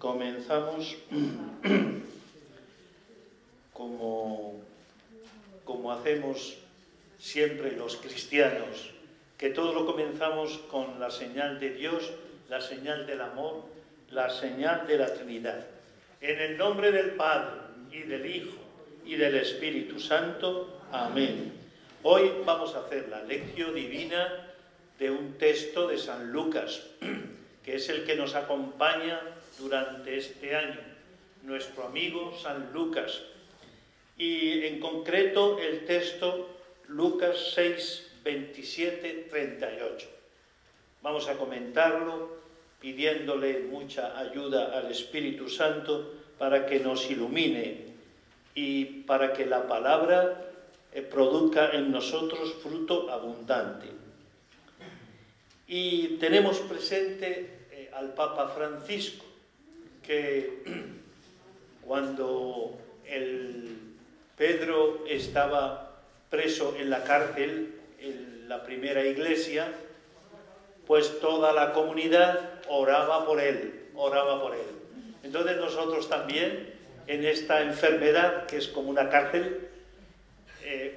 Comenzamos como hacemos siempre los cristianos, que todo lo comenzamos con la señal de Dios, la señal del amor, la señal de la Trinidad. En el nombre del Padre, y del Hijo, y del Espíritu Santo. Amén. Hoy vamos a hacer la lección divina de un texto de San Lucas, que es el que nos acompaña durante este año, nuestro amigo San Lucas. Y en concreto el texto Lucas 6, 27, 38. Vamos a comentarlo pidiéndole mucha ayuda al Espíritu Santo para que nos ilumine y para que la palabra produzca en nosotros fruto abundante. Y tenemos presente al Papa Francisco, que cuando Pedro estaba preso en la cárcel, en la primera iglesia, pues toda la comunidad oraba por él, oraba por él. Entonces nosotros también, en esta enfermedad que es como una cárcel,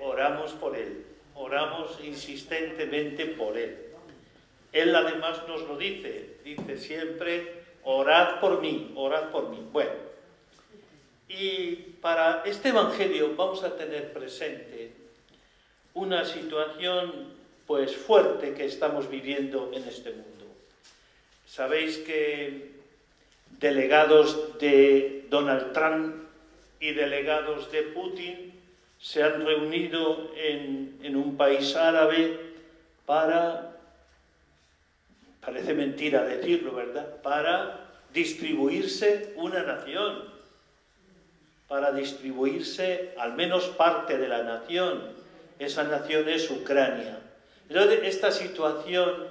oramos por él, oramos insistentemente por él. Él además nos lo dice siempre, orad por mí, orad por mí. Bueno, y para este Evangelio vamos a tener presente una situación pues fuerte que estamos viviendo en este mundo. Sabéis que delegados de Donald Trump y delegados de Putin se han reunido en un país árabe para, parece mentira decirlo, ¿verdad?, para distribuirse una nación, para distribuirse al menos parte de la nación. Esa nación es Ucrania. Entonces, esta situación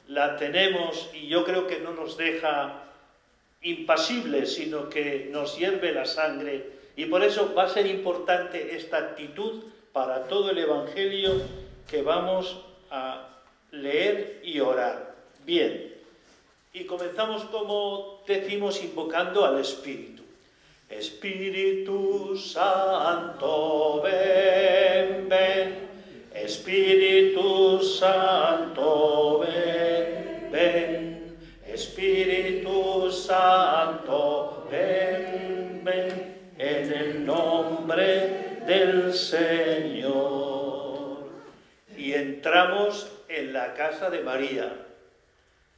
la tenemos y yo creo que no nos deja impasibles, sino que nos hierve la sangre, y por eso va a ser importante esta actitud para todo el Evangelio que vamos a leer y orar. Bien, y comenzamos, como decimos, invocando al Espíritu. Espíritu Santo, ven, ven. Espíritu Santo, ven, ven. Espíritu Santo, ven, ven. En el nombre del Señor. Y entramos en la casa de María.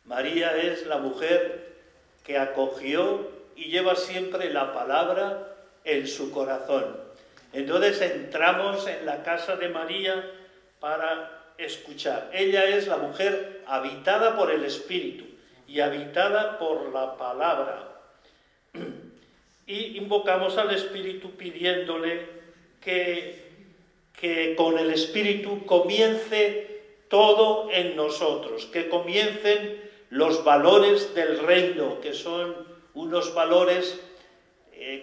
María es la mujer que acogió y lleva siempre la palabra en su corazón. Entonces entramos en la casa de María para escuchar. Ella es la mujer habitada por el Espíritu y habitada por la palabra. Y invocamos al Espíritu pidiéndole que con el Espíritu comience todo en nosotros, que comiencen los valores del reino, que son unos valores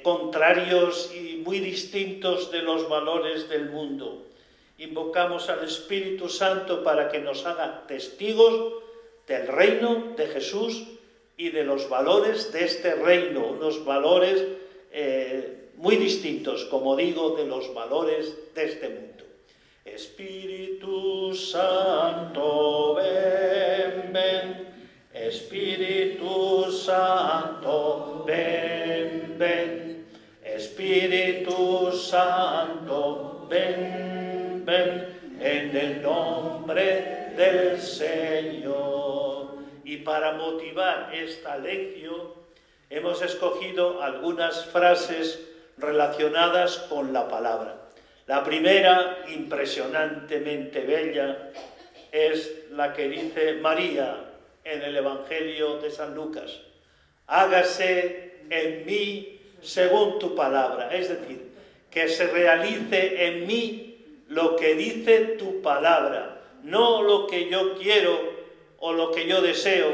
contrarios y muy distintos de los valores del mundo. Invocamos al Espíritu Santo para que nos haga testigos del reino de Jesús y de los valores de este reino, unos valores muy distintos, como digo, de los valores de este mundo. Espíritu Santo, ven, ven. Espíritu Santo, ven, ven. Espíritu Santo, ven, ven. En el nombre del Señor. Y para motivar esta lección hemos escogido algunas frases relacionadas con la palabra. La primera, impresionantemente bella, es la que dice María en el Evangelio de San Lucas: hágase en mí según tu palabra. Es decir, que se realice en mí lo que dice tu palabra, no lo que yo quiero o lo que yo deseo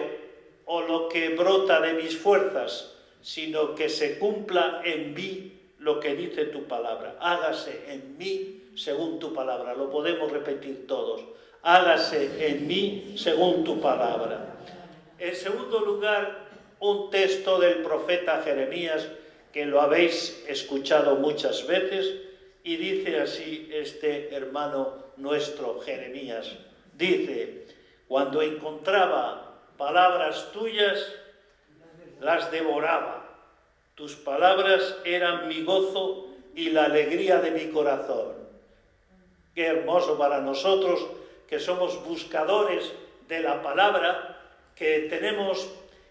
o lo que brota de mis fuerzas, sino que se cumpla en mí lo que dice tu palabra. Hágase en mí según tu palabra. Lo podemos repetir todos. Hágase en mí según tu palabra. En segundo lugar, un texto del profeta Jeremías que lo habéis escuchado muchas veces, y dice así este hermano nuestro Jeremías, dice: cuando encontraba palabras tuyas, las devoraba. Tus palabras eran mi gozo y la alegría de mi corazón. Qué hermoso para nosotros, que somos buscadores de la palabra, que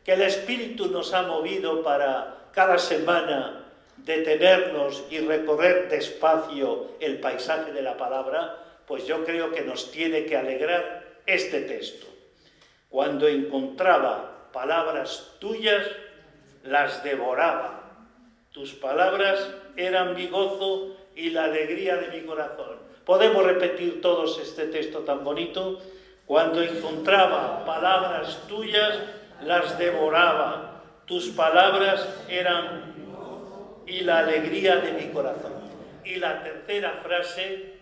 el Espíritu nos ha movido para cada semana detenernos y recorrer despacio el paisaje de la palabra. Pues yo creo que nos tiene que alegrar este texto. Cuando encontraba palabras tuyas, las devoraba. Tus palabras eran mi gozo y la alegría de mi corazón. Podemos repetir todos este texto tan bonito. Cuando encontraba palabras tuyas, las devoraba. Tus palabras eran y la alegría de mi corazón. Y la tercera frase,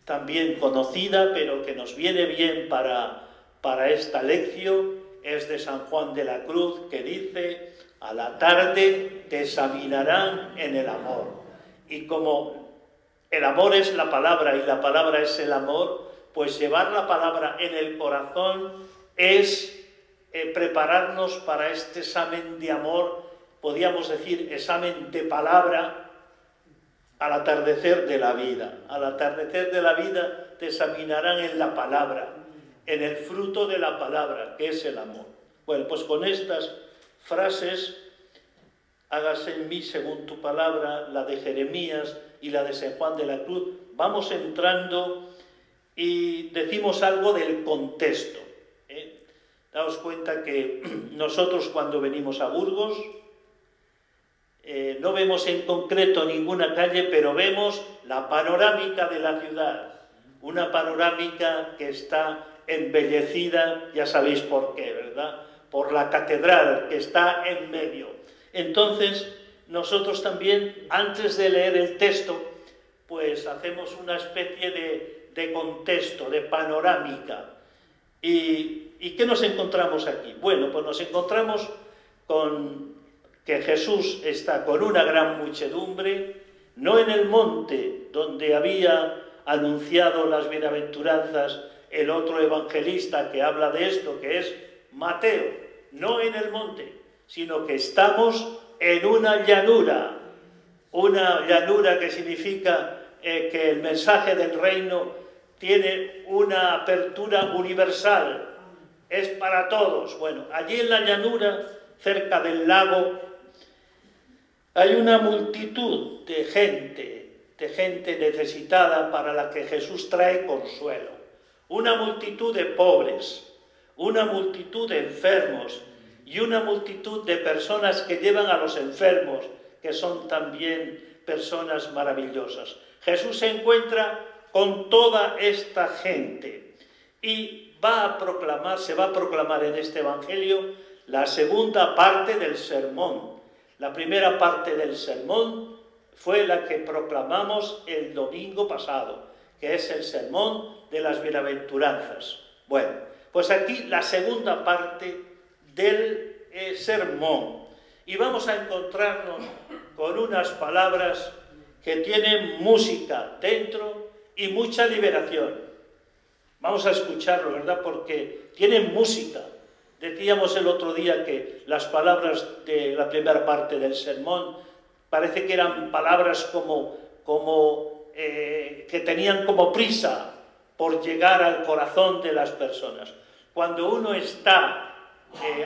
también conocida, pero que nos viene bien para esta lección, es de San Juan de la Cruz, que dice: a la tarde te examinarán en el amor. Y como el amor es la palabra y la palabra es el amor, pues llevar la palabra en el corazón es prepararnos para este examen de amor, podríamos decir examen de palabra, al atardecer de la vida. Al atardecer de la vida te examinarán en la palabra, en el fruto de la palabra, que es el amor. Bueno, pues con estas frases: hágase en mí según tu palabra, la de Jeremías y la de San Juan de la Cruz, vamos entrando y decimos algo del contexto. Daos cuenta que nosotros, cuando venimos a Burgos, no vemos en concreto ninguna calle, pero vemos la panorámica de la ciudad, una panorámica que está embellecida, ya sabéis por qué, ¿verdad? Por la catedral que está en medio. Entonces, nosotros también, antes de leer el texto, pues hacemos una especie de contexto, de panorámica. ¿Y qué nos encontramos aquí? Bueno, pues nos encontramos con que Jesús está con una gran muchedumbre, no en el monte donde había anunciado las bienaventuranzas el otro evangelista que habla de esto, que es Mateo, no en el monte, sino que estamos en una llanura que significa que el mensaje del reino tiene una apertura universal, es para todos. Bueno, allí en la llanura, cerca del lago, hay una multitud de gente necesitada para la que Jesús trae consuelo. Una multitud de pobres, una multitud de enfermos y una multitud de personas que llevan a los enfermos, que son también personas maravillosas. Jesús se encuentra con toda esta gente y se va a proclamar en este Evangelio la segunda parte del sermón. La primera parte del sermón fue la que proclamamos el domingo pasado, que es el sermón de las bienaventuranzas. Bueno, pues aquí la segunda parte del sermón. Y vamos a encontrarnos con unas palabras que tienen música dentro y mucha liberación. Vamos a escucharlo, ¿verdad? Porque tienen música. Decíamos el otro día que las palabras de la primera parte del sermón parece que eran palabras que tenían como prisa por llegar al corazón de las personas. Cuando uno está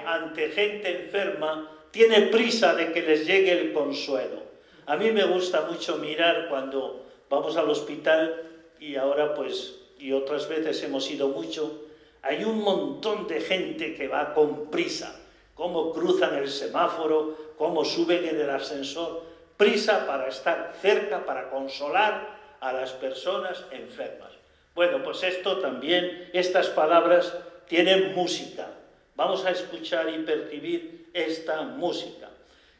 ante gente enferma, tiene prisa de que les llegue el consuelo. A mí me gusta mucho mirar cuando vamos al hospital, y ahora pues, y otras veces hemos ido mucho, hay un montón de gente que va con prisa, cómo cruzan el semáforo, cómo suben en el ascensor, prisa para estar cerca, para consolar a las personas enfermas. Bueno, pues esto también, estas palabras tienen música. Vamos a escuchar y percibir esta música.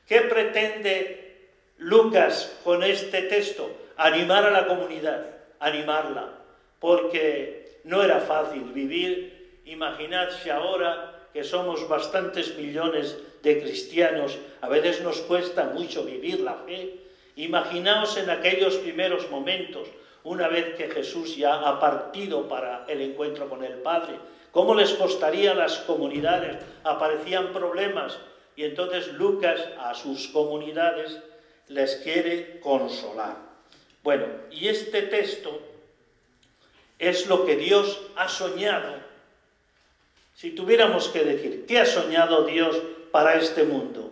¿Qué pretende Lucas con este texto? Animar a la comunidad, animarla, porque no era fácil vivir. Imaginad si ahora, que somos bastantes millones de cristianos, a veces nos cuesta mucho vivir la fe. Imaginaos en aquellos primeros momentos, una vez que Jesús ya ha partido para el encuentro con el Padre, cómo les costaría a las comunidades, aparecían problemas, y entonces Lucas a sus comunidades les quiere consolar. Bueno, y este texto es lo que Dios ha soñado. Si tuviéramos que decir, ¿qué ha soñado Dios para este mundo?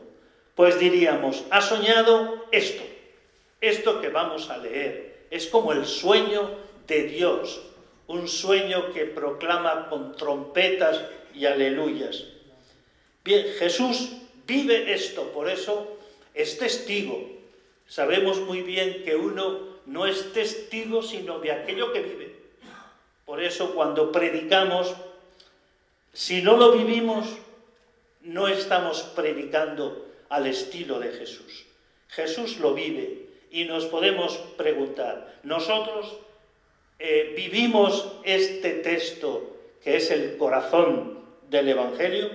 Pues diríamos, ha soñado esto que vamos a leer. Es como el sueño de Dios, un sueño que proclama con trompetas y aleluyas. Bien, Jesús vive esto, por eso es testigo. Sabemos muy bien que uno no es testigo sino de aquello que vive. Por eso cuando predicamos, si no lo vivimos, no estamos predicando al estilo de Jesús. Jesús lo vive y nos podemos preguntar, ¿nosotros vivimos este texto que es el corazón del Evangelio?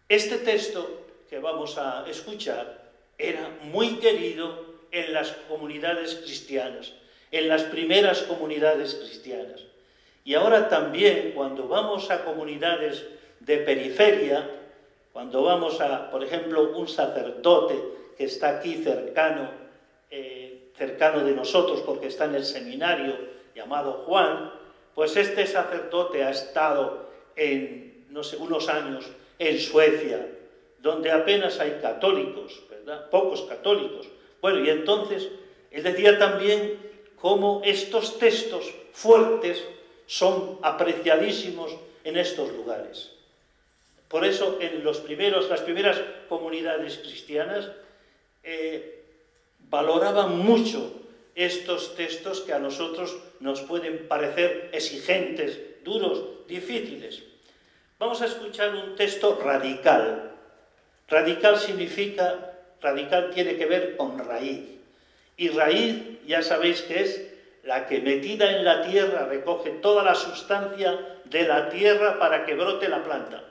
Este texto que vamos a escuchar era muy querido en las comunidades cristianas, en las primeras comunidades cristianas. Y ahora también, cuando vamos a comunidades de periferia, cuando vamos a, por ejemplo, un sacerdote que está aquí cercano de nosotros porque está en el seminario llamado Juan, pues este sacerdote ha estado en, no sé, unos años en Suecia, donde apenas hay católicos, ¿verdad? Pocos católicos. Bueno, y entonces él decía también cómo estos textos fuertes son apreciadísimos en estos lugares. Por eso en las primeras comunidades cristianas valoraban mucho estos textos que a nosotros nos pueden parecer exigentes, duros, difíciles. Vamos a escuchar un texto radical. Radical tiene que ver con raíz. Y raíz, ya sabéis que es la que metida en la tierra recoge toda la sustancia de la tierra para que brote la planta.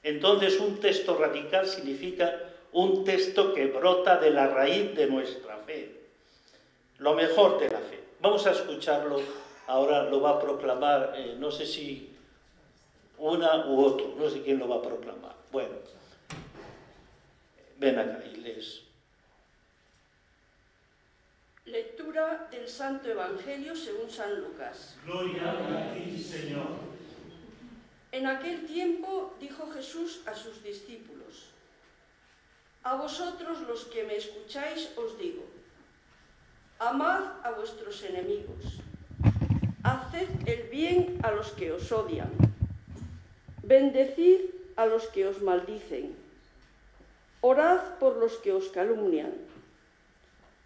Entonces un texto radical significa un texto que brota de la raíz de nuestra fe. Lo mejor de la fe. Vamos a escucharlo, ahora lo va a proclamar, no sé si una u otro, no sé quién lo va a proclamar. Bueno, ven acá y lees. Lectura del Santo Evangelio según San Lucas. Gloria a ti, Señor. En aquel tiempo dijo Jesús a sus discípulos: a vosotros los que me escucháis os digo, amad a vuestros enemigos, haced el bien a los que os odian, bendecid a los que os maldicen, orad por los que os calumnian.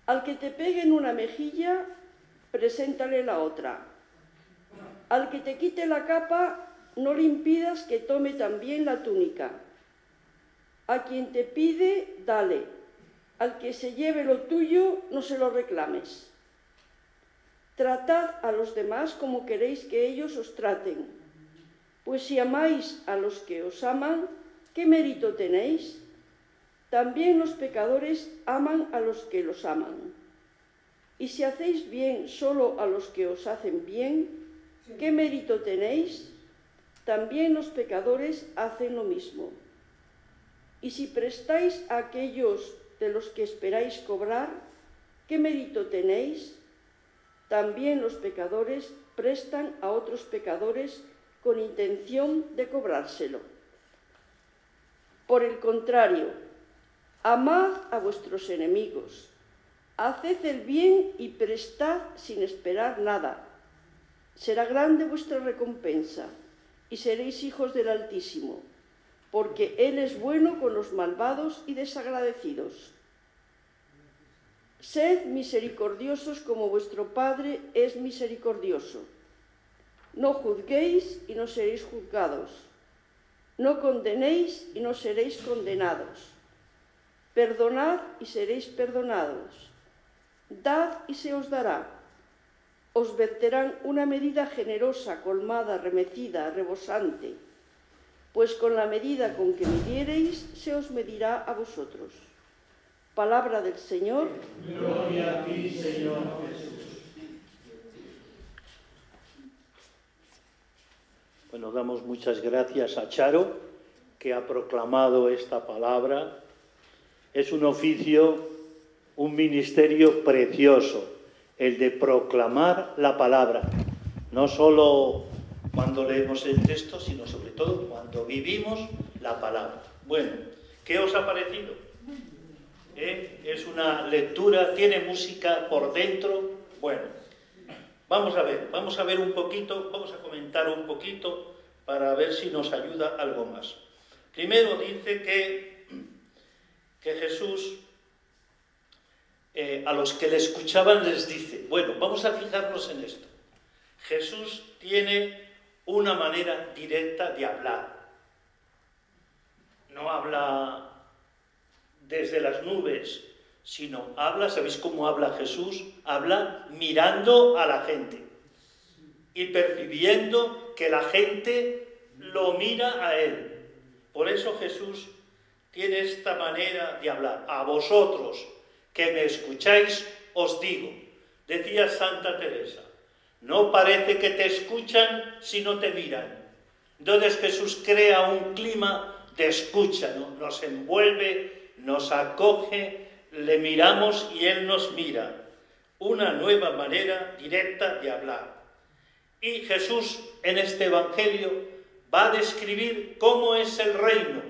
Al que te pegue en una mejilla, preséntale la otra. Al que te quite la capa, no le impidas que tome también la túnica. A quien te pide, dale. Al que se lleve lo tuyo, no se lo reclames. Tratad a los demás como queréis que ellos os traten. Pues si amáis a los que os aman, ¿qué mérito tenéis? También los pecadores aman a los que los aman. Y si hacéis bien solo a los que os hacen bien, ¿qué mérito tenéis? También los pecadores hacen lo mismo. Y si prestáis a aquellos de los que esperáis cobrar, ¿qué mérito tenéis? También los pecadores prestan a otros pecadores con intención de cobrárselo. Por el contrario, amad a vuestros enemigos, haced el bien y prestad sin esperar nada. Será grande vuestra recompensa y seréis hijos del Altísimo, porque Él es bueno con los malvados y desagradecidos. Sed misericordiosos como vuestro Padre es misericordioso. No juzguéis y no seréis juzgados. No condenéis y no seréis condenados. Perdonad y seréis perdonados. Dad y se os dará. Os verterán una medida generosa, colmada, remecida, rebosante. pues con la medida con que midiereis se os medirá a vosotros. Palabra del Señor. Gloria a ti, Señor Jesús. Bueno, damos muchas gracias a Charo, que ha proclamado esta palabra. Es un oficio, un ministerio precioso, el de proclamar la palabra. No solo cuando leemos el texto, sino sobre todo cuando vivimos la palabra. Bueno, ¿qué os ha parecido? Es una lectura, tiene música por dentro. Bueno, vamos a ver un poquito, vamos a comentar un poquito para ver si nos ayuda algo más. Primero dice que Jesús a los que le escuchaban les dice, bueno, vamos a fijarnos en esto. Jesús tiene una manera directa de hablar. No habla desde las nubes, sino habla, ¿sabéis cómo habla Jesús? Habla mirando a la gente y percibiendo que la gente lo mira a él. Por eso Jesús tiene esta manera de hablar. A vosotros que me escucháis, os digo, decía Santa Teresa, no parece que te escuchan si no te miran. Entonces Jesús crea un clima de escucha, ¿no? Nos envuelve, nos acoge, le miramos y Él nos mira. Una nueva manera directa de hablar. Y Jesús en este Evangelio va a describir cómo es el reino,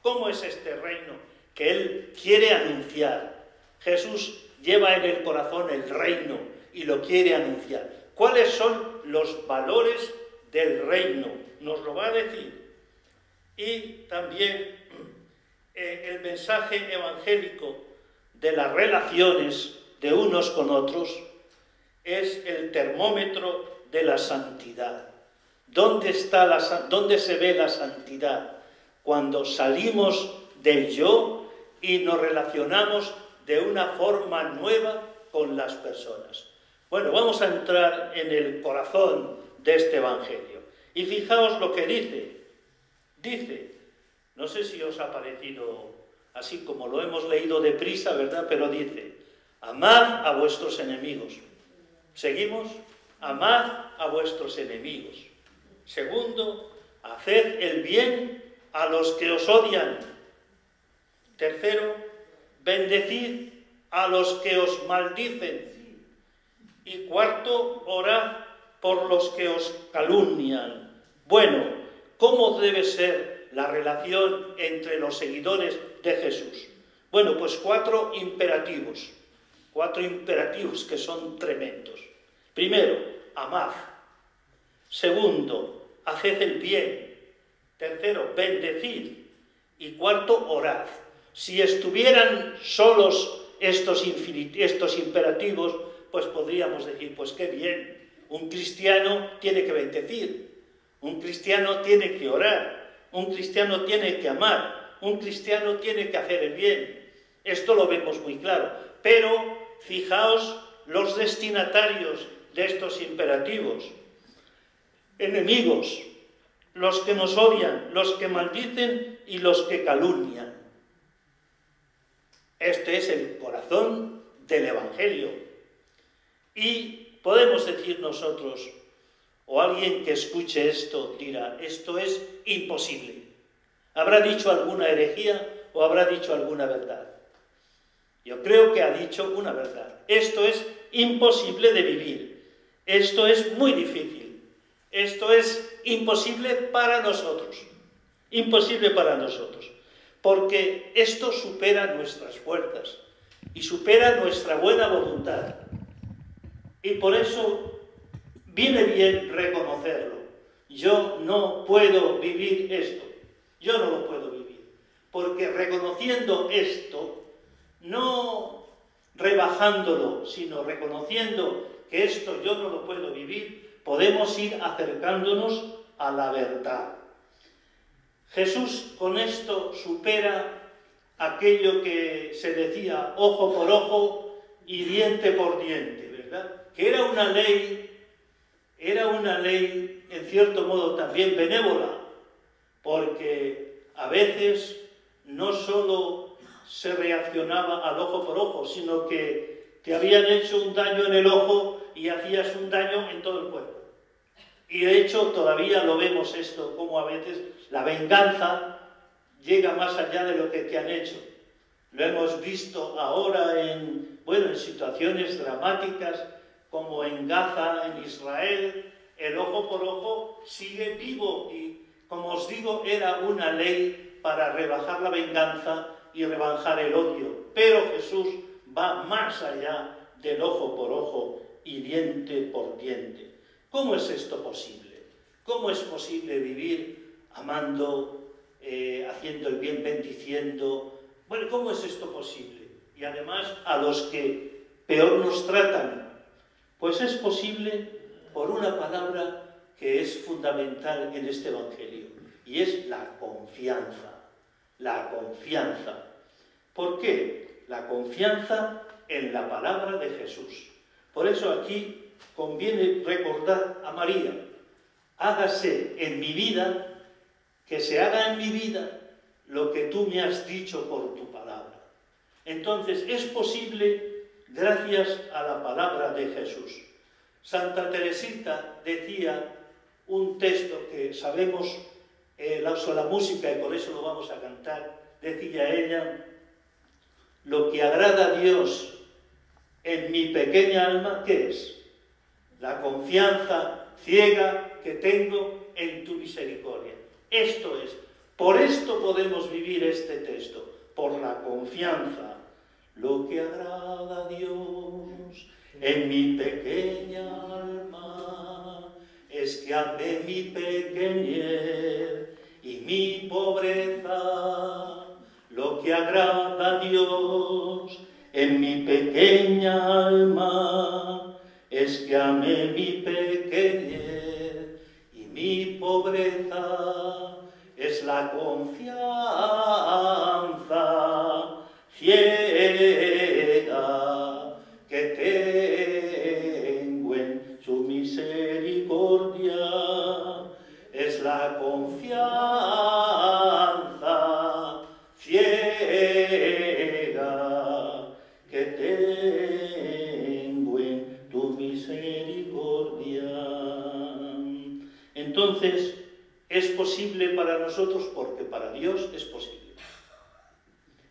cómo es este reino que Él quiere anunciar. Jesús lleva en el corazón el reino y lo quiere anunciar. ¿Cuáles son los valores del reino? Nos lo va a decir. Y también el mensaje evangélico de las relaciones de unos con otros es el termómetro de la santidad. ¿Dónde se ve la santidad? Cuando salimos del yo y nos relacionamos de una forma nueva con las personas. Bueno, vamos a entrar en el corazón de este Evangelio. Y fijaos lo que dice. Dice, no sé si os ha parecido así como lo hemos leído deprisa, ¿verdad? Pero dice, amad a vuestros enemigos. ¿Seguimos? Amad a vuestros enemigos. Segundo, haced el bien a los que os odian. Tercero, bendecid a los que os maldicen. Y cuarto, orad por los que os calumnian. Bueno, ¿cómo debe ser la relación entre los seguidores de Jesús? Bueno, pues cuatro imperativos que son tremendos. Primero, amad. Segundo, haced el bien. Tercero, bendecid. Y cuarto, orad. Si estuvieran solos estos imperativos, pues podríamos decir, pues qué bien, un cristiano tiene que bendecir, un cristiano tiene que orar, un cristiano tiene que amar, un cristiano tiene que hacer el bien. Esto lo vemos muy claro. Pero fijaos los destinatarios de estos imperativos. Enemigos, los que nos odian, los que maldicen y los que calumnian. Este es el corazón del Evangelio. Y podemos decir nosotros, o alguien que escuche esto dirá, esto es imposible. ¿Habrá dicho alguna herejía o habrá dicho alguna verdad? Yo creo que ha dicho una verdad. Esto es imposible de vivir. Esto es muy difícil. Esto es imposible para nosotros. Imposible para nosotros. Porque esto supera nuestras fuerzas y supera nuestra buena voluntad. Y por eso viene bien reconocerlo. Yo no puedo vivir esto. Yo no lo puedo vivir. Porque reconociendo esto, no rebajándolo, sino reconociendo que esto yo no lo puedo vivir, podemos ir acercándonos a la verdad. Jesús con esto supera aquello que se decía ojo por ojo y diente por diente, ¿verdad? Que era una ley en cierto modo también benévola, porque a veces no solo se reaccionaba al ojo por ojo, sino que te habían hecho un daño en el ojo y hacías un daño en todo el cuerpo. Y de hecho todavía lo vemos esto, como a veces la venganza llega más allá de lo que te han hecho. Lo hemos visto ahora en situaciones dramáticas, como en Gaza, en Israel. El ojo por ojo sigue vivo y, como os digo, era una ley para rebajar la venganza y rebajar el odio. Pero Jesús va más allá del ojo por ojo y diente por diente. ¿Cómo es esto posible? ¿Cómo es posible vivir amando, haciendo el bien, bendiciendo? Bueno, ¿cómo es esto posible? Y además a los que peor nos tratan. Pues es posible por una palabra que es fundamental en este Evangelio, y es la confianza. La confianza. ¿Por qué? La confianza en la palabra de Jesús. Por eso aquí conviene recordar a María. Hágase en mi vida, que se haga en mi vida lo que tú me has dicho por tu palabra. Entonces es posible gracias a la palabra de Jesús. Santa Teresita decía un texto que sabemos, uso la música y por eso lo vamos a cantar. Decía ella: lo que agrada a Dios en mi pequeña alma, ¿qué es? La confianza ciega que tengo en tu misericordia. Esto es, por esto podemos vivir este texto, por la confianza. Lo que agrada a Dios en mi pequeña alma es que ame mi pequeñez y mi pobreza. Lo que agrada a Dios en mi pequeña alma es que ame mi pequeñez y mi pobreza. Es la confianza ciega que tengo en su misericordia. Es la confianza ciega que tengo en tu misericordia. Entonces, es posible para nosotros porque para Dios es posible.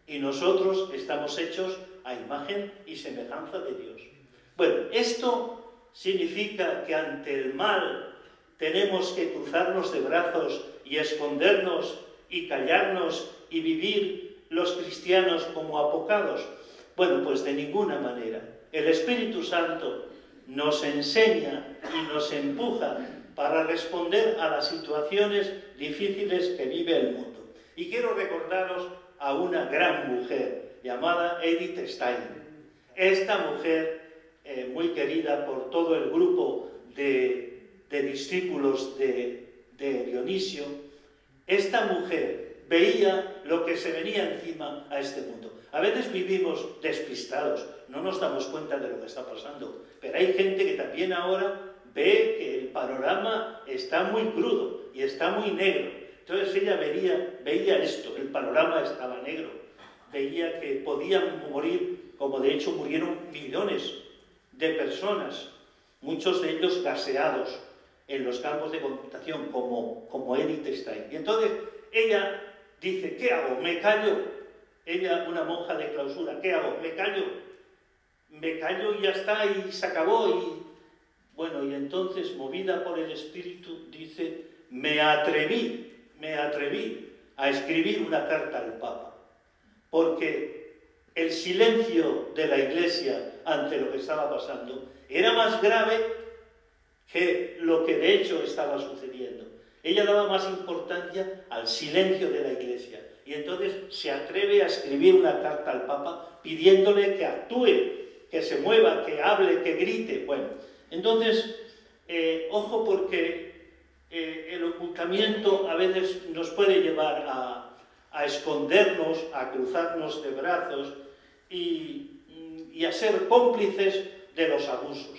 Y nosotros estamos hechos a imagen y semejanza de Dios. Bueno, esto significa que ante el mal tenemos que cruzarnos de brazos y escondernos y callarnos y vivir los cristianos como apocados. Bueno, pues de ninguna manera. El Espíritu Santo nos enseña y nos empuja para responder a las situaciones difíciles que vive el mundo. Y quiero recordaros a una gran mujer llamada Edith Stein. Esta mujer, muy querida por todo el grupo de discípulos de Dionisio, esta mujer veía lo que se venía encima a este mundo. A veces vivimos despistados, no nos damos cuenta de lo que está pasando, pero hay gente que también ahora ve que el panorama está muy crudo y está muy negro. Entonces ella veía esto, el panorama estaba negro, veía que podían morir, como de hecho murieron millones de personas, muchos de ellos gaseados en los campos de concentración, como Edith Stein. Y entonces ella dice: ¿qué hago? ¿Me callo? Ella, una monja de clausura, ¿qué hago? ¿Me callo? Me callo y ya está, y se acabó. Y bueno, y entonces, movida por el Espíritu, dice: me atreví a escribir una carta al Papa, porque el silencio de la Iglesia ante lo que estaba pasando era más grave que lo que de hecho estaba sucediendo. Ella daba más importancia al silencio de la Iglesia, y entonces se atreve a escribir una carta al Papa pidiéndole que actúe, que se mueva, que hable, que grite. Bueno, entonces, ojo, porque el ocultamiento a veces nos puede llevar a escondernos, a cruzarnos de brazos y a ser cómplices de los abusos.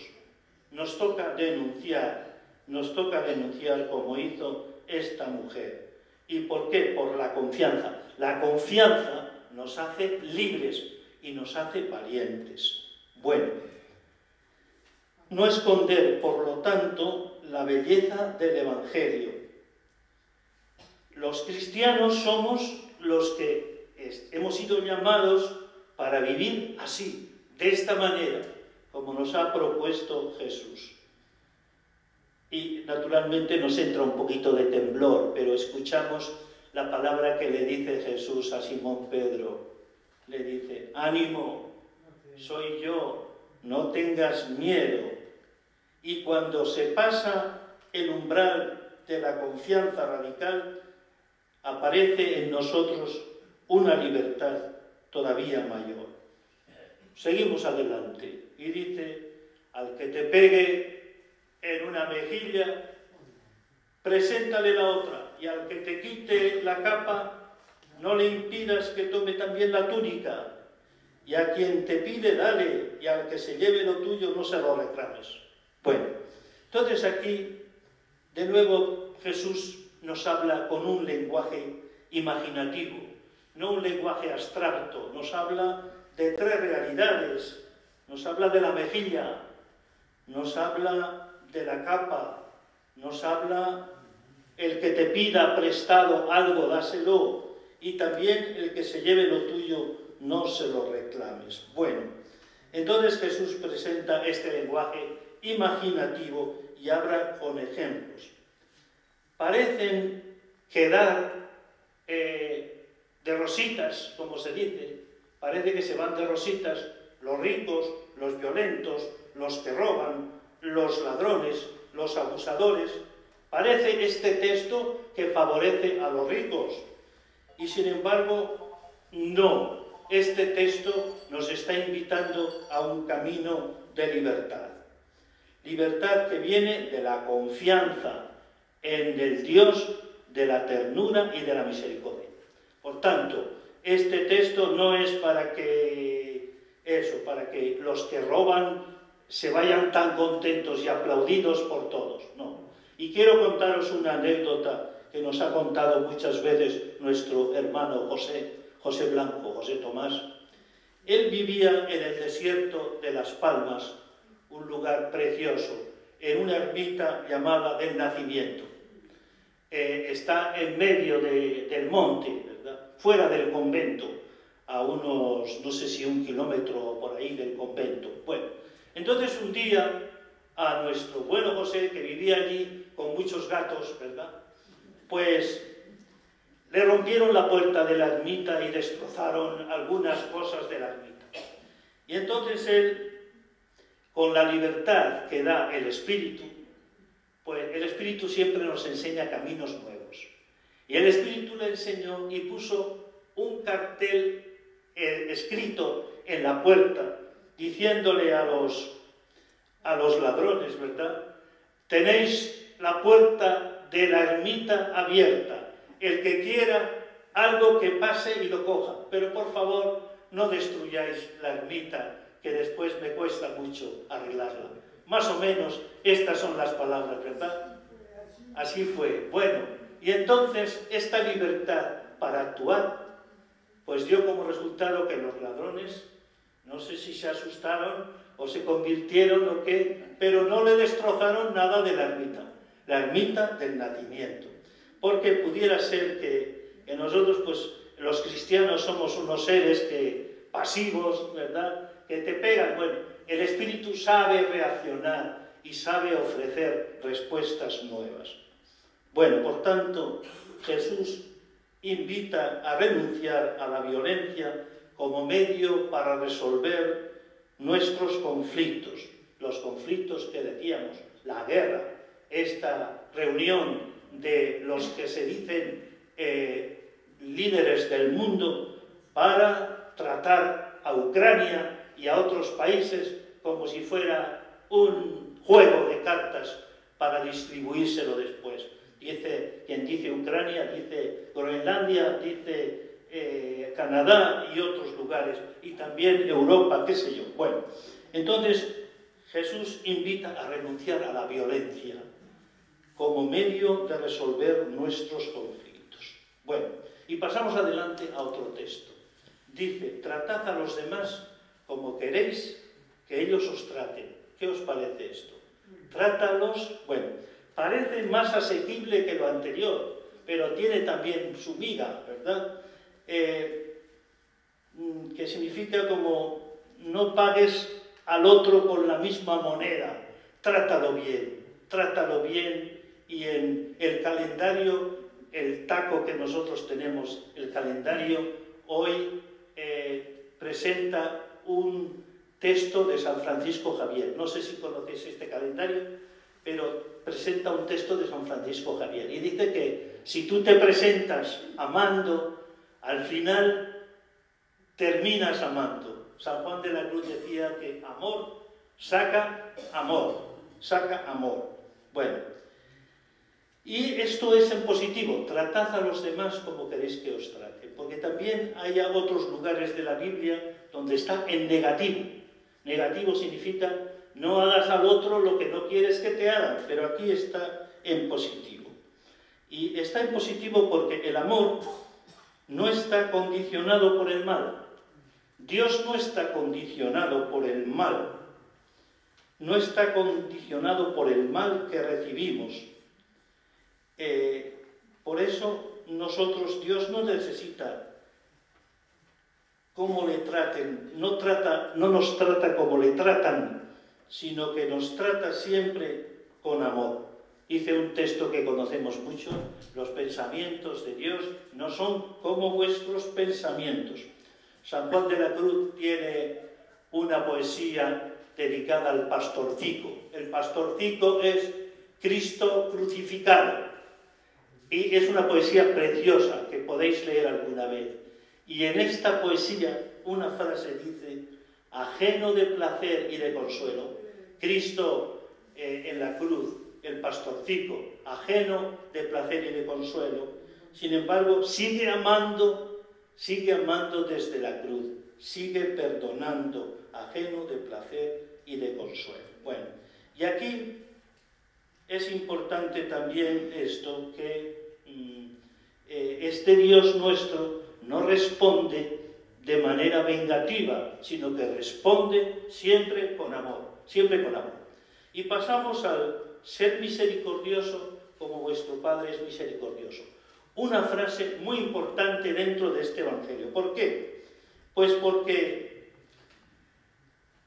Nos toca denunciar como hizo esta mujer. ¿Y por qué? Por la confianza. La confianza nos hace libres y nos hace valientes. Bueno, no esconder, por lo tanto, la belleza del Evangelio. Los cristianos somos los que hemos sido llamados para vivir así, de esta manera, como nos ha propuesto Jesús. Y naturalmente nos entra un poquito de temblor, pero escuchamos la palabra que le dice Jesús a Simón Pedro. Le dice: ánimo, soy yo, no tengas miedo. Y cuando se pasa el umbral de la confianza radical, aparece en nosotros una libertad todavía mayor. Seguimos adelante y dice: al que te pegue en una mejilla, preséntale la otra, y al que te quite la capa, no le impidas que tome también la túnica, y a quien te pide, dale, y al que se lleve lo tuyo, no se lo reclames. Bueno, entonces aquí, de nuevo, Jesús nos habla con un lenguaje imaginativo, no un lenguaje abstracto. Nos habla de tres realidades. Nos habla de la mejilla, nos habla de la capa, nos habla el que te pida prestado algo, dáselo, y también el que se lleve lo tuyo, no se lo reclames. Bueno, entonces Jesús presenta este lenguaje imaginativo y habla con ejemplos. Parecen quedar de rositas, como se dice, parece que se van de rositas los ricos, los violentos, los que roban, los ladrones, los abusadores. Parece este texto que favorece a los ricos, y sin embargo no. Este texto nos está invitando a un camino de libertad. Libertad que viene de la confianza en el Dios de la ternura y de la misericordia. Por tanto, este texto no es para que los que roban se vayan tan contentos y aplaudidos por todos, no. Y quiero contaros una anécdota que nos ha contado muchas veces nuestro hermano José Blanco, José Tomás. Él vivía en el desierto de Las Palmas, un lugar precioso, en una ermita llamada del Nacimiento. Está en medio del monte, ¿verdad? Fuera del convento, a unos, no sé si 1 kilómetro por ahí del convento. Bueno, entonces un día a nuestro bueno José, que vivía allí con muchos gatos, ¿verdad?, pues le rompieron la puerta de la ermita y destrozaron algunas cosas de la ermita. Y entonces él, con la libertad que da el Espíritu, pues el Espíritu siempre nos enseña caminos nuevos. Y el Espíritu le enseñó y puso un cartel escrito en la puerta, diciéndole a los ladrones, ¿verdad?: tenéis la puerta de la ermita abierta. El que quiera algo, que pase y lo coja. Pero por favor, no destruyáis la ermita, que después me cuesta mucho arreglarla. Más o menos estas son las palabras, ¿verdad? Así fue. Bueno, y entonces esta libertad para actuar, pues dio como resultado que los ladrones, no sé si se asustaron o se convirtieron o qué, pero no le destrozaron nada de la ermita del Nacimiento. Porque pudiera ser que nosotros, pues, los cristianos somos unos seres pasivos, ¿verdad?, que te pegan. Bueno, el Espíritu sabe reaccionar y sabe ofrecer respuestas nuevas. Bueno, por tanto, Jesús invita a renunciar a la violencia como medio para resolver nuestros conflictos. Los conflictos que decíamos, la guerra, esta reunión de los que se dicen líderes del mundo para tratar a Ucrania y a otros países como si fuera un juego de cartas para distribuírselo después. Dice, quien dice Ucrania, dice Groenlandia, dice Canadá y otros lugares, y también Europa, qué sé yo. Bueno, entonces Jesús invita a renunciar a la violencia como medio de resolver nuestros conflictos. Bueno, y pasamos adelante a otro texto. Dice, tratad a los demás como queréis que ellos os traten. ¿Qué os parece esto? Trátalos, bueno, parece más asequible que lo anterior, pero tiene también su miga, ¿verdad? Que significa como no pagues al otro con la misma moneda, trátalo bien, y en el calendario, el taco que nosotros tenemos, el calendario, hoy presenta un texto de San Francisco Javier. No sé si conocéis este calendario, pero presenta un texto de San Francisco Javier y dice que si tú te presentas amando, al final terminas amando. San Juan de la Cruz decía que amor saca amor. Bueno, y esto es en positivo, tratad a los demás como queréis que os traten, porque también hay otros lugares de la Biblia donde está en negativo. Negativo significa no hagas al otro lo que no quieres que te hagan, pero aquí está en positivo. Y está en positivo porque el amor no está condicionado por el mal. Dios no está condicionado por el mal. No está condicionado por el mal que recibimos. Por eso Dios no necesita cómo le traten, no nos trata como le tratan, sino que nos trata siempre con amor. Dice un texto que conocemos mucho, los pensamientos de Dios no son como vuestros pensamientos. San Juan de la Cruz tiene una poesía dedicada al pastorcico. El pastorcico es Cristo crucificado. Y es una poesía preciosa que podéis leer alguna vez. Y en esta poesía una frase dice, ajeno de placer y de consuelo, Cristo en la cruz, el pastorcico, ajeno de placer y de consuelo, sin embargo sigue amando desde la cruz, sigue perdonando, ajeno de placer y de consuelo. Bueno, y aquí es importante también esto, que este Dios nuestro no responde de manera vengativa, sino que responde siempre con amor, Y pasamos al ser misericordioso como vuestro Padre es misericordioso. Una frase muy importante dentro de este Evangelio. ¿Por qué? Pues porque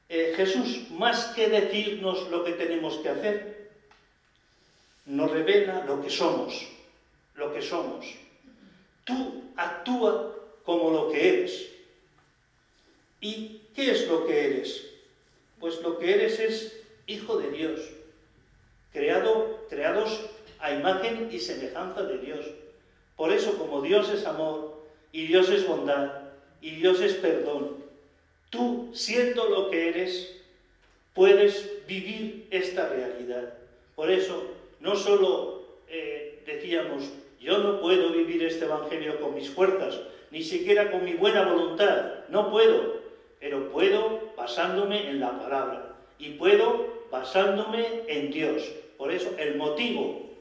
Jesús, más que decirnos lo que tenemos que hacer, nos revela lo que somos. Tú actúa como lo que eres. ¿Y qué es lo que eres? Pues lo que eres es hijo de Dios, creados a imagen y semejanza de Dios. Por eso, como Dios es amor, y Dios es bondad, y Dios es perdón, tú, siendo lo que eres, puedes vivir esta realidad. Por eso, no solo decíamos, yo no puedo vivir este Evangelio con mis fuerzas, ni siquiera con mi buena voluntad, no puedo, pero puedo basándome en la palabra, y puedo basándome en Dios. Por eso, el motivo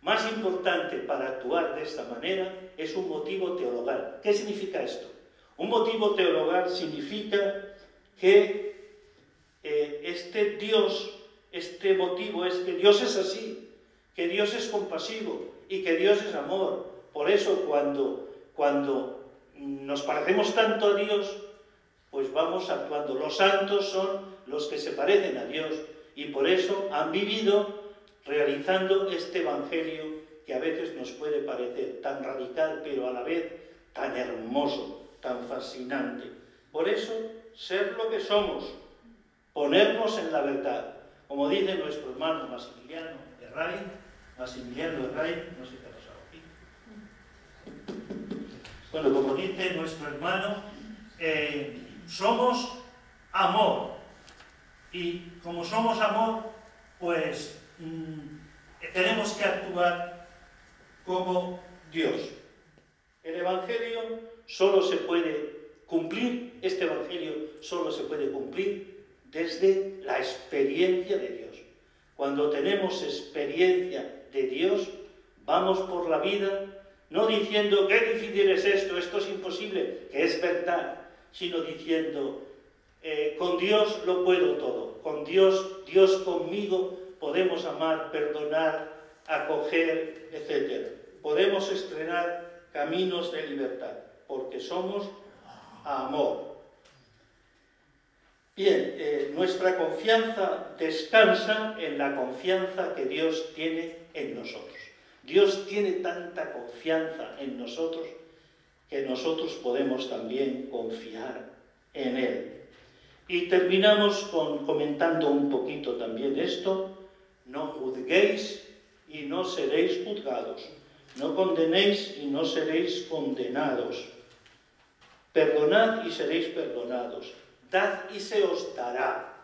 más importante para actuar de esta manera es un motivo teologal. ¿Qué significa esto? Un motivo teologal significa que este motivo es que Dios es así, que Dios es compasivo y que Dios es amor. Por eso cuando nos parecemos tanto a Dios, pues vamos actuando. Los santos son los que se parecen a Dios y por eso han vivido realizando este Evangelio que a veces nos puede parecer tan radical, pero a la vez tan hermoso, tan fascinante. Por eso, ser lo que somos, ponernos en la verdad. Como dice nuestro hermano Maximiliano Herray, no sé qué ha pasado aquí. Bueno, como dice nuestro hermano, somos amor. Y como somos amor, pues tenemos que actuar como Dios. El Evangelio solo se puede cumplir, este Evangelio solo se puede cumplir desde la experiencia de Dios. Cuando tenemos experiencia de Dios, vamos por la vida No diciendo, qué difícil es esto es imposible, que es verdad, sino diciendo, con Dios lo puedo todo, con Dios conmigo podemos amar, perdonar, acoger, etc. Podemos estrenar caminos de libertad, porque somos amor. Bien, nuestra confianza descansa en la confianza que Dios tiene en nosotros. Dios tiene tanta confianza en nosotros que nosotros podemos también confiar en Él. Y terminamos comentando un poquito también esto: no juzguéis y no seréis juzgados, no condenéis y no seréis condenados, perdonad y seréis perdonados, dad y se os dará.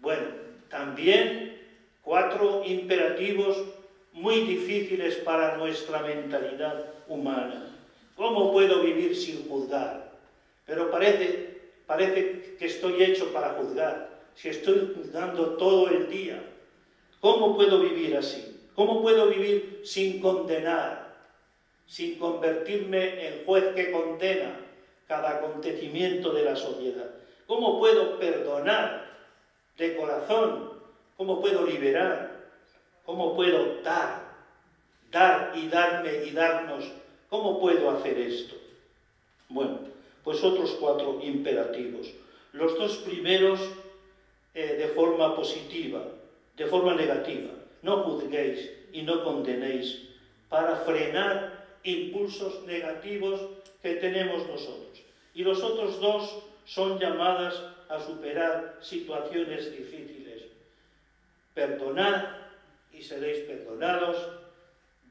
Bueno, también 4 imperativos muy difíciles para nuestra mentalidad humana. ¿Cómo puedo vivir sin juzgar? Pero parece que estoy hecho para juzgar, si estoy juzgando todo el día. ¿Cómo puedo vivir así? ¿Cómo puedo vivir sin condenar, sin convertirme en juez que condena cada acontecimiento de la sociedad? ¿Cómo puedo perdonar de corazón? ¿Cómo puedo liberar? ¿Cómo puedo dar y darme y darnos? ¿Cómo puedo hacer esto? Bueno, pues otros 4 imperativos. Los 2 primeros de forma positiva, de forma negativa. No juzguéis y no condenéis, para frenar impulsos negativos que tenemos nosotros. Y los otros 2 son llamadas a superar situaciones difíciles. Perdonad y seréis perdonados,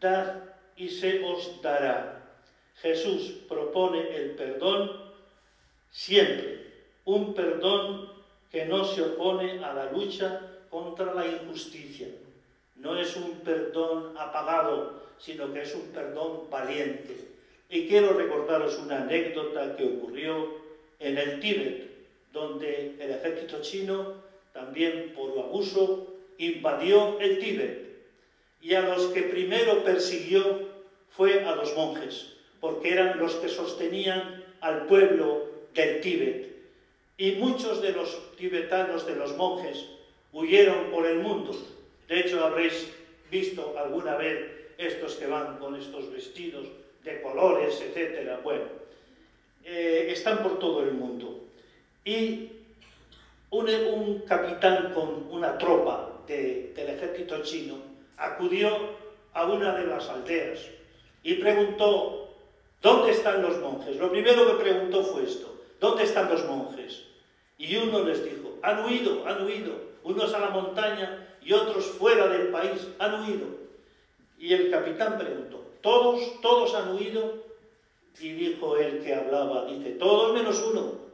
dad y se os dará. Jesús propone el perdón siempre, un perdón que no se opone a la lucha contra la injusticia. No es un perdón apagado, sino que es un perdón valiente. Y quiero recordaros una anécdota que ocurrió en el Tíbet, donde el ejército chino, también por abuso, invadió el Tíbet. Y a los que primero persiguió fue a los monjes, porque eran los que sostenían al pueblo del Tíbet. Y muchos de los tibetanos, de los monjes, huyeron por el mundo. De hecho, habréis visto alguna vez estos que van con estos vestidos de colores, etc. Bueno, están por todo el mundo. Y un capitán con una tropa del ejército chino acudió a una de las aldeas y preguntó: ¿dónde están los monjes? Lo primero que preguntó fue esto: ¿dónde están los monjes? Y uno les dijo: han huido, unos a la montaña y otros fuera del país, han huido. Y el capitán preguntó: ¿todos han huido? Y dijo el que hablaba, dice: todos menos uno.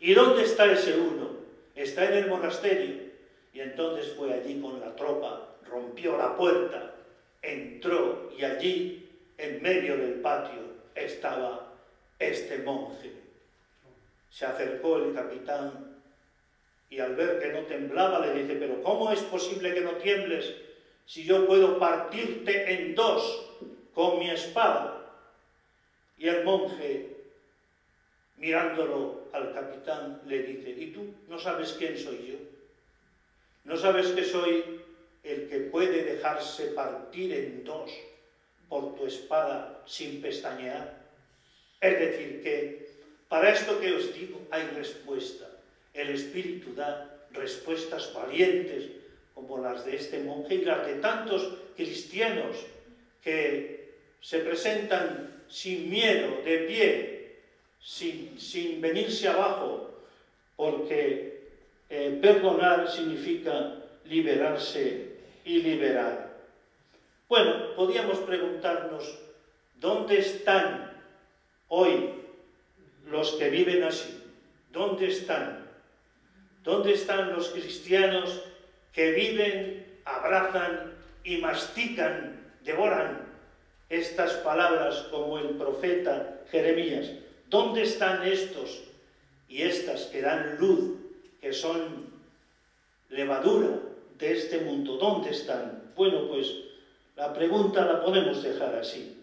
¿Y dónde está ese uno? Está en el monasterio. Y entonces fue allí con la tropa, rompió la puerta, entró y allí, en medio del patio, estaba este monje. Se acercó el capitán y al ver que no temblaba le dice: pero ¿cómo es posible que no tiembles si yo puedo partirte en 2 con mi espada? Y el monje, mirándolo al capitán, le dice: ¿y tú no sabes quién soy yo? ¿No sabes que soy el que puede dejarse partir en 2 por tu espada sin pestañear? Es decir, que para esto que os digo hay respuesta. El Espíritu da respuestas valientes como las de este monje y las de tantos cristianos que se presentan sin miedo, de pie, sin venirse abajo, porque perdonar significa liberarse y liberar. Bueno, podríamos preguntarnos: ¿dónde están hoy los que viven así? ¿Dónde están? ¿Dónde están los cristianos que viven, abrazan y mastican, devoran estas palabras como el profeta Jeremías? ¿Dónde están estos y estas que dan luz, que son levadura de este mundo? ¿Dónde están? Bueno, pues la pregunta la podemos dejar así.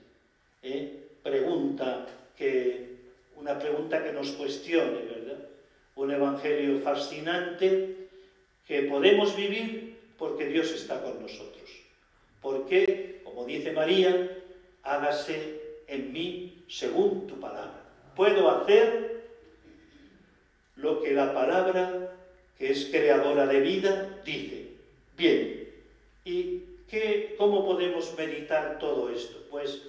una pregunta que nos cuestione, ¿verdad? Un evangelio fascinante que podemos vivir porque Dios está con nosotros. Porque, como dice María, hágase en mí según tu palabra. Puedo hacer lo que la palabra, que es creadora de vida, dice. Bien, ¿y cómo podemos meditar todo esto? Pues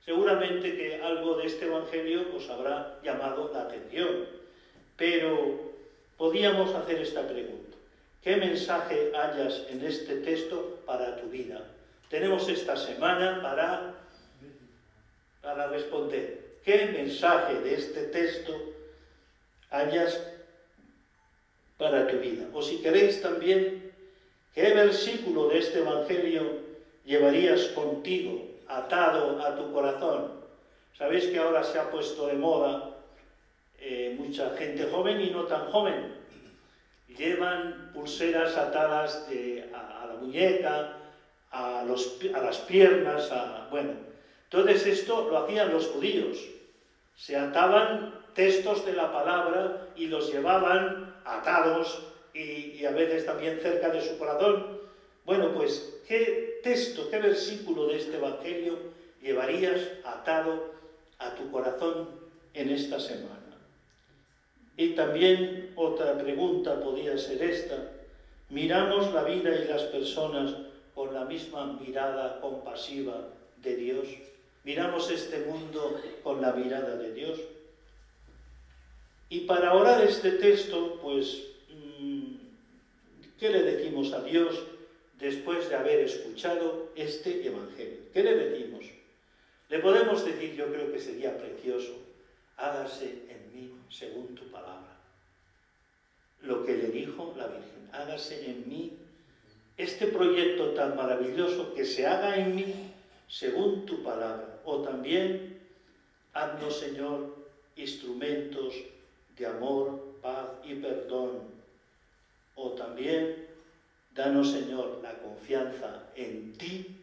seguramente que algo de este evangelio os habrá llamado la atención, pero podíamos hacer esta pregunta. ¿Qué mensaje hayas en este texto para tu vida? Tenemos esta semana para responder. ¿Qué mensaje de este texto hayas para tu vida? O si queréis también, ¿qué versículo de este evangelio llevarías contigo, atado a tu corazón? Sabéis que ahora se ha puesto de moda mucha gente joven y no tan joven. Llevan pulseras atadas a la muñeca, a las piernas, bueno. Entonces esto lo hacían los judíos. Se ataban textos de la palabra y los llevaban atados y a veces también cerca de su corazón. Bueno, pues, ¿qué texto, qué versículo de este evangelio llevarías atado a tu corazón en esta semana? Y también otra pregunta podría ser esta: ¿miramos la vida y las personas con la misma mirada compasiva de Dios? ¿Miramos este mundo con la mirada de Dios? Y para orar este texto, pues, ¿qué le decimos a Dios después de haber escuchado este evangelio? ¿Qué le decimos? Le podemos decir, yo creo que sería precioso: hágase en mí según tu palabra. Lo que le dijo la Virgen: hágase en mí este proyecto tan maravilloso, que se haga en mí según tu palabra. O también, haznos, Señor, instrumentos de amor, paz y perdón. O también, danos, Señor, la confianza en ti,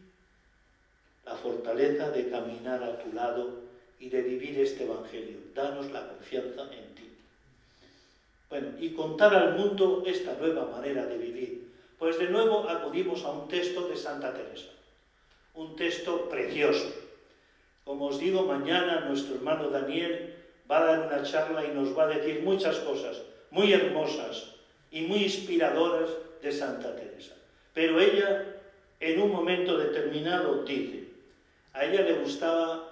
la fortaleza de caminar a tu lado y de vivir este evangelio. Danos la confianza en ti. Bueno, y contar al mundo esta nueva manera de vivir. Pues de nuevo acudimos a un texto de Santa Teresa, un texto precioso. Como os digo, mañana nuestro hermano Daniel va a dar una charla y nos va a decir muchas cosas muy hermosas y muy inspiradoras de Santa Teresa. Pero ella, en un momento determinado, dice, a ella le gustaba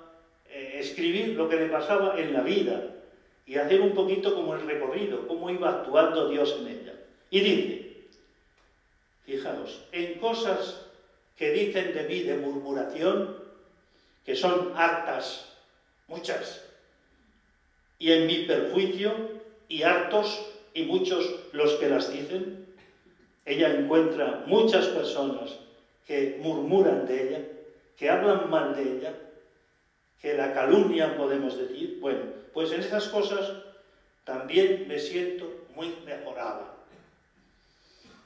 escribir lo que le pasaba en la vida y hacer un poquito como el recorrido, cómo iba actuando Dios en ella. Y dice, fijaos, en cosas que dicen de mí de murmuración, que son hartas, muchas, y en mi perjuicio, y hartos y muchos los que las dicen, ella encuentra muchas personas que murmuran de ella, que hablan mal de ella, que la calumnian, podemos decir. Bueno, pues en esas cosas también me siento muy mejorada.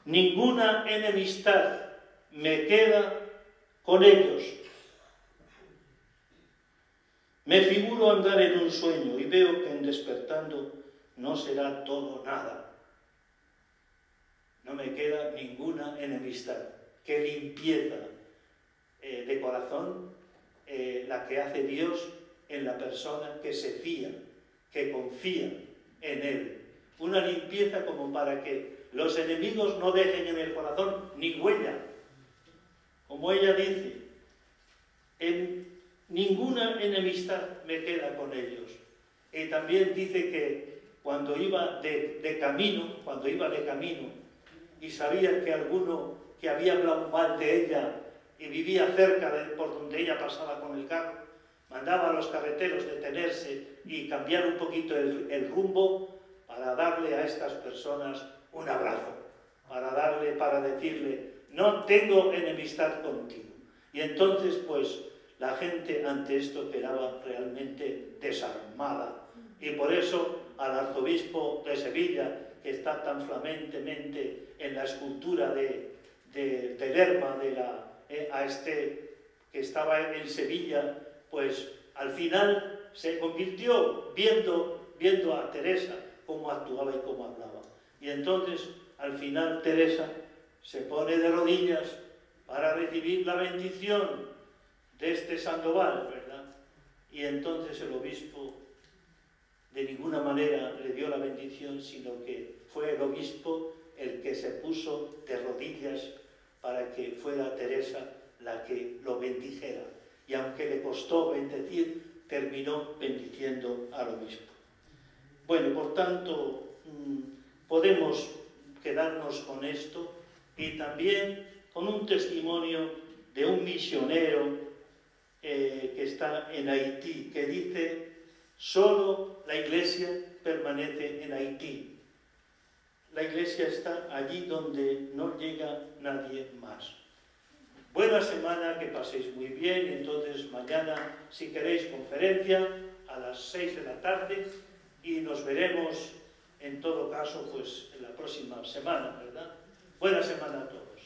Ninguna enemistad me queda con ellos. Me figuro andar en un sueño y veo que en despertando no será todo nada. No me queda ninguna enemistad. Qué limpieza de corazón la que hace Dios en la persona que se fía, que confía en Él. Una limpieza como para que los enemigos no dejen en el corazón ni huella. Como ella dice, en ninguna enemistad me queda con ellos. Y también dice que cuando iba de camino y sabía que alguno que había hablado mal de ella y vivía cerca de por donde ella pasaba con el carro, mandaba a los carreteros detenerse y cambiar un poquito el rumbo para darle a estas personas un abrazo, para decirle, no tengo enemistad contigo. Y entonces, pues, la gente ante esto quedaba realmente desarmada. Y por eso al arzobispo de Sevilla, que está tan flamentemente en la escultura de Lerma, a este que estaba en Sevilla, pues al final se convirtió viendo a Teresa cómo actuaba y cómo hablaba. Y entonces, al final, Teresa se pone de rodillas para recibir la bendición de este Sandoval, ¿verdad? Y entonces el obispo de ninguna manera le dio la bendición, sino que fue el obispo el que se puso de rodillas para que fuera Teresa la que lo bendijera. Y aunque le costó bendecir, terminó bendiciendo al obispo. Bueno, por tanto, podemos quedarnos con esto y también con un testimonio de un misionero que está en Haití, que dice: solo la Iglesia permanece en Haití. La Iglesia está allí donde no llega nadie más. Buena semana, que paséis muy bien. Entonces mañana, si queréis, conferencia a las 6 de la tarde y nos veremos en todo caso pues en la próxima semana, ¿verdad? Buena semana a todos.